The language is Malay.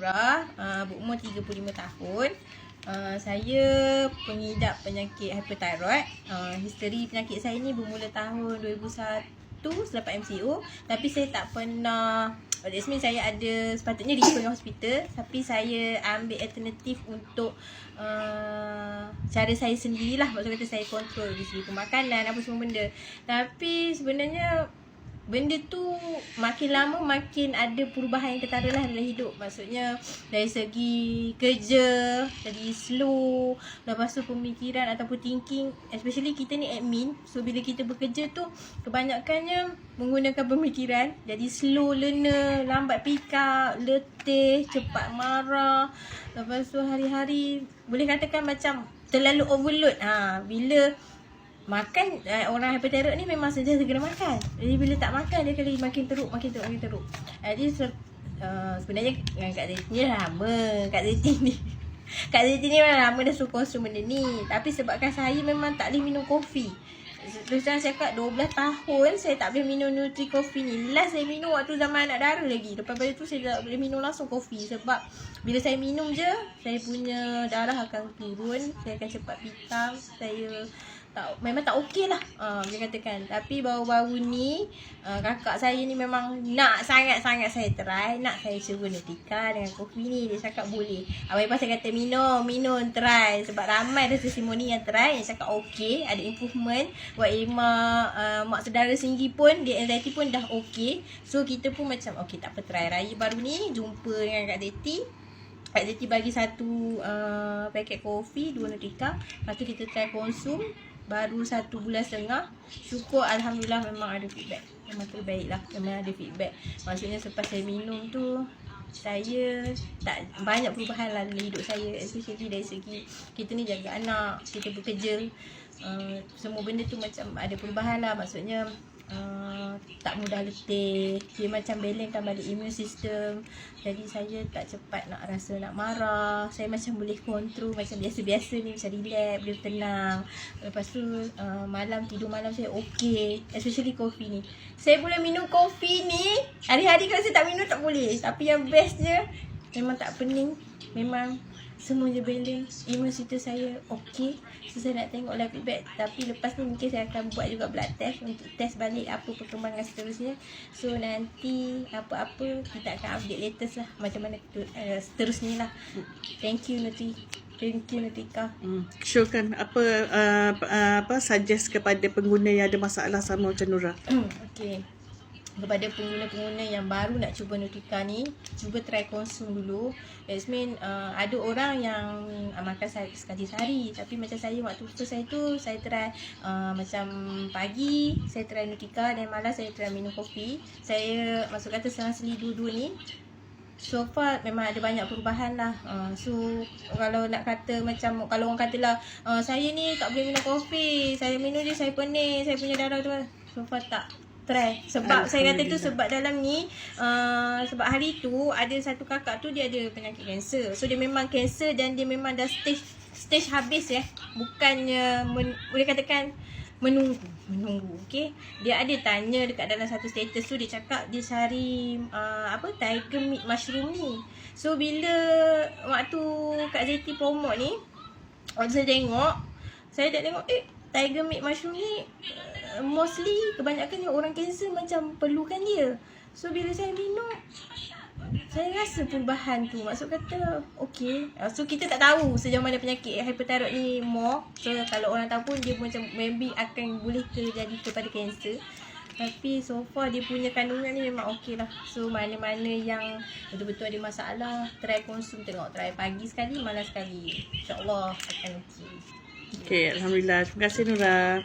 Nura, berumur 35 tahun. Saya pengidap penyakit hyperthyroid. History penyakit saya ni bermula tahun 2001 selepas MCO. Tapi saya tak pernah, that means saya ada sepatutnya refer dengan hospital, tapi saya ambil alternatif untuk cara saya sendirilah. Maksud kata saya kontrol dari segi pemakanan, apa semua benda. Tapi sebenarnya benda tu makin lama makin ada perubahan yang ketara lah dalam hidup. Maksudnya dari segi kerja jadi slow, lepas tu pemikiran ataupun thinking, especially kita ni admin. So bila kita bekerja tu kebanyakannya menggunakan pemikiran, jadi slow learner, lambat pick up, letih, cepat marah. Lepas tu hari-hari boleh katakan macam terlalu overload. Bila makan, orang hyperthyroid ni memang sentiasa kena makan. Jadi bila tak makan dia kali makin teruk. Jadi sebenarnya dengan Kak Zeti ni lama. Kak Zeti ni memang lama dah suka konsum benda ni. Tapi sebabkan saya memang tak boleh minum kopi. Terus terang cakap 12 tahun saya tak boleh minum Nutri Coffee ni. Last saya minum waktu zaman anak dara lagi. Lepas pada tu saya tak boleh minum langsung kopi. Sebab bila saya minum je, saya punya darah akan turun. Saya akan cepat pitam. Saya memang tak okey lah, boleh katakan. Tapi baru-baru ni kakak saya ni memang nak sangat-sangat saya try. Nak saya cuba Nutrika dengan kopi ni. Dia cakap boleh. Abang Ipah saya kata minum, try. Sebab ramai ada testimoni yang try, yang cakap okey, ada improvement. Buat mak saudara sendiri pun, dia anxiety pun dah okey. So kita pun macam okey, tak apa, try. Raya baru ni jumpa dengan Kak Zeti. Kak Zeti bagi satu paket kopi, 2 Nutrika. Lepas tu kita try konsum. Baru 1 bulan setengah. Syukur Alhamdulillah memang ada feedback. Memang terbaik lah. Memang ada feedback. Maksudnya selepas saya minum tu, saya tak banyak perubahan lah dalam hidup saya. Especially dari segi kita ni jaga anak, kita bekerja, semua benda tu macam ada perubahan lah. Maksudnya tak mudah letih. Dia macam balancekan balik immune system. Jadi saya tak cepat nak rasa nak marah. Saya macam boleh kontrol macam biasa-biasa ni, macam relax, boleh tenang. Lepas tu tidur malam saya okey. Especially kopi ni, saya boleh minum kopi ni hari-hari. Kalau saya tak minum tak boleh. Tapi yang bestnya memang tak pening. Memang semuanya balance. Immune system saya okey. So saya nak tengok lah feedback. Tapi lepas ni mungkin saya akan buat juga blood test untuk test balik apa perkembangan seterusnya. So nanti apa-apa kita akan update latest lah, macam mana seterusnya lah. Thank you Nutrika. Syurkan apa suggest kepada pengguna yang ada masalah sama macam Nura? Okey. Kepada pengguna-pengguna yang baru nak cuba Nutrika ni, cuba try konsum dulu. That means ada orang yang makan sekali sehari. Tapi macam saya, waktu tu saya try macam pagi saya try Nutrika, dan malam saya try minum kopi. Saya masuk kata selang-seli dua-dua ni. So far memang ada banyak perubahan lah. So kalau nak kata macam, kalau orang katalah saya ni tak boleh minum kopi, saya minum je saya pening, saya punya darah tu, so far tak try. Sebab saya kata tu sebab dalam ni sebab hari tu ada satu kakak tu dia ada penyakit kanser. So dia memang kanser dan dia memang dah stage habis ya. Bukannya boleh katakan menunggu. Okey. Dia ada tanya dekat dalam satu status tu, dia cakap dia cari tiger meat mushroom ni. So bila waktu Kak Zeti promote ni, waktu saya tak tengok tiger meat mushroom ni mostly kebanyakannya orang kanser macam perlukan dia. So bila saya minum, saya rasa perubahan tu. Maksud kata okey. So kita tak tahu sejauh mana penyakit hyperthyroid ni more. So kalau orang tahu pun dia macam maybe akan boleh terjadi kepada kanser. Tapi so far dia punya kandungan ni memang okey lah. So mana-mana yang betul-betul ada masalah, try konsum, tengok try pagi sekali, malam sekali. InsyaAllah akan okey. Okey, Alhamdulillah. Terima kasih Nura.